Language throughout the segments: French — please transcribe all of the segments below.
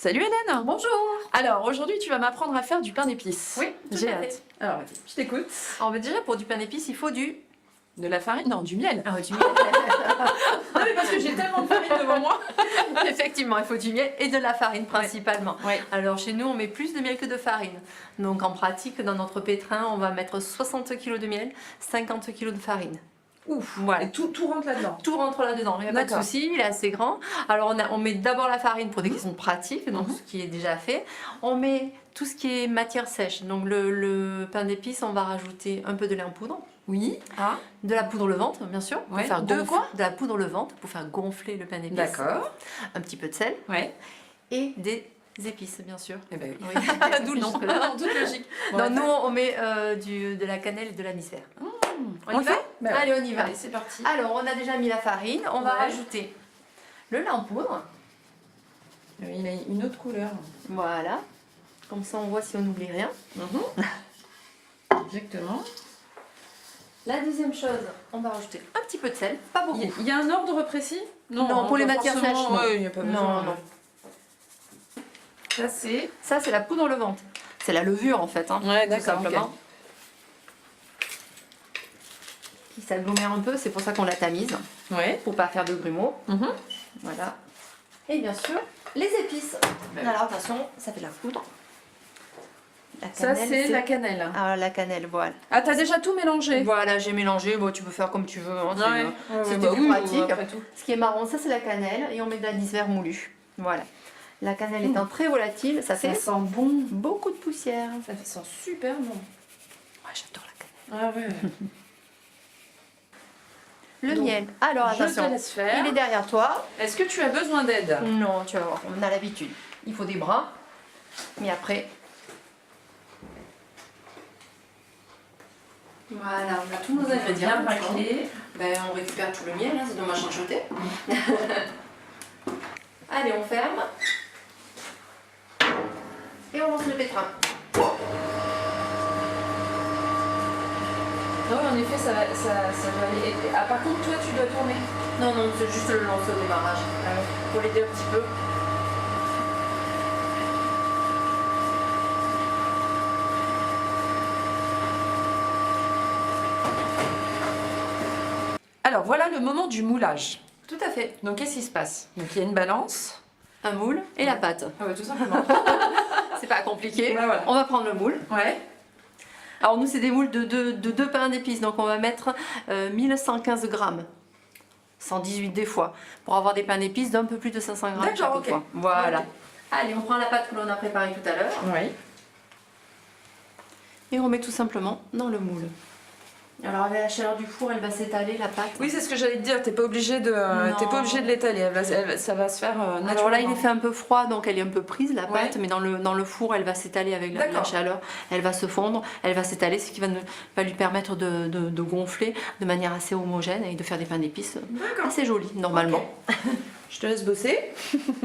Salut Hélène. Bonjour. Alors aujourd'hui tu vas m'apprendre à faire du pain d'épices. Oui, tout J'ai à hâte. fait. Alors vas-y, je t'écoute. Alors déjà pour du pain d'épices, il faut du... De la farine? Non, du miel. Ah, du miel. Non mais parce que j'ai tellement de farine devant moi. Effectivement, il faut du miel et de la farine principalement. Ouais. Alors chez nous, on met plus de miel que de farine. Donc en pratique, dans notre pétrin, on va mettre 60 kg de miel, 50 kg de farine. Ouf. Voilà. Et tout rentre là-dedans. Tout rentre là-dedans, il n'y a pas de D'accord. souci, il est assez grand. Alors on met d'abord la farine pour des questions pratiques, donc ce qui est déjà fait. On met tout ce qui est matière sèche. Donc le pain d'épices, on va rajouter un peu de lait en poudre. Oui. Ah. De la poudre levante, bien sûr. Pour Ouais. faire De quoi? de la poudre levante pour faire gonfler le pain d'épices. D'accord. Un petit peu de sel Ouais. et des épices, bien sûr. Eh ben oui. Oui. D'où le nom. Jusque-là. En toute logique. Non, nous, on met de la cannelle et de l'anis vert. On le y va? fait? Ben ouais. Allez, on y va. Allez, c'est parti. Alors, on a déjà mis la farine. On va Ouais. rajouter le lait en poudre. Il a une autre couleur. Voilà. Comme ça, on voit si on n'oublie rien. Exactement. La deuxième chose, on va rajouter un petit peu de sel. Pas beaucoup. Il y a un ordre précis? Non, pour les pas matières forcément. sèches, non. Ouais, il n'y a pas besoin. Non. Ça c'est... Ça, c'est la poudre levante. C'est la levure, en fait. Hein, Ouais, tout d'accord, simplement. ok. Qui s'agglomère un peu, c'est pour ça qu'on la tamise. Ouais. Pour pas faire de grumeaux. Mhm. Voilà. Et bien sûr, les épices. Ben. Alors attention, ça fait de la poudre. La Ça cannelle, c'est la cannelle. Ah, la cannelle, voilà. Ah, t'as déjà tout mélangé? Voilà, j'ai mélangé. Bon, tu peux faire comme tu veux. Hein, c'était bah plus oui, pratique. après tout. Ce qui est marron, ça c'est la cannelle. Et on met de l'anis vert moulu. Voilà. La cannelle étant très volatile, ça fait Ça sent bon. beaucoup de poussière. Ça sent super bon. Ouais, j'adore la cannelle. Ah ouais. Le Donc, miel. Alors je te attention, laisse faire. il est derrière toi. Est-ce que tu as besoin d'aide? Non, tu vas voir, on a l'habitude. Il faut des bras. Mais après... Voilà, on a tous nos ingrédients. Bien raclé. Ben, on récupère tout le miel, hein, c'est dommage d'en jeter. Allez, on ferme. Et on lance le pétrin. Non, en effet, ça va aller. Ah, par contre, toi, tu dois tourner. Non, non, c'est juste le lancer au démarrage. Pour l'aider un petit peu. Alors, voilà le moment du moulage. Tout à fait. Donc, qu'est-ce qui se passe? Donc, il y a une balance. Un moule et la pâte. Ah ouais, tout simplement. C'est pas compliqué. Ouais, voilà. On va prendre le moule. Ouais. Alors nous, c'est des moules de deux pains d'épices. Donc on va mettre 1115 grammes. 118 des fois. Pour avoir des pains d'épices d'un peu plus de 500 grammes D'accord, chaque ok. fois. Voilà. Ok. Allez, on prend la pâte que l'on a préparée tout à l'heure. Oui. Et on met tout simplement dans le moule. Alors avec la chaleur du four, elle va s'étaler la pâte. Oui, c'est ce que j'allais te dire. T'es pas obligé de l'étaler. Ça va se faire naturellement. Alors là, il est fait un peu froid, donc elle est un peu prise la pâte, Ouais. mais dans le four, elle va s'étaler avec la D'accord. chaleur. Elle va se fondre, elle va s'étaler, ce qui va lui permettre de gonfler de manière assez homogène et de faire des pains d'épices D'accord. assez jolis normalement. Je te laisse bosser.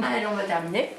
Allez, on va terminer.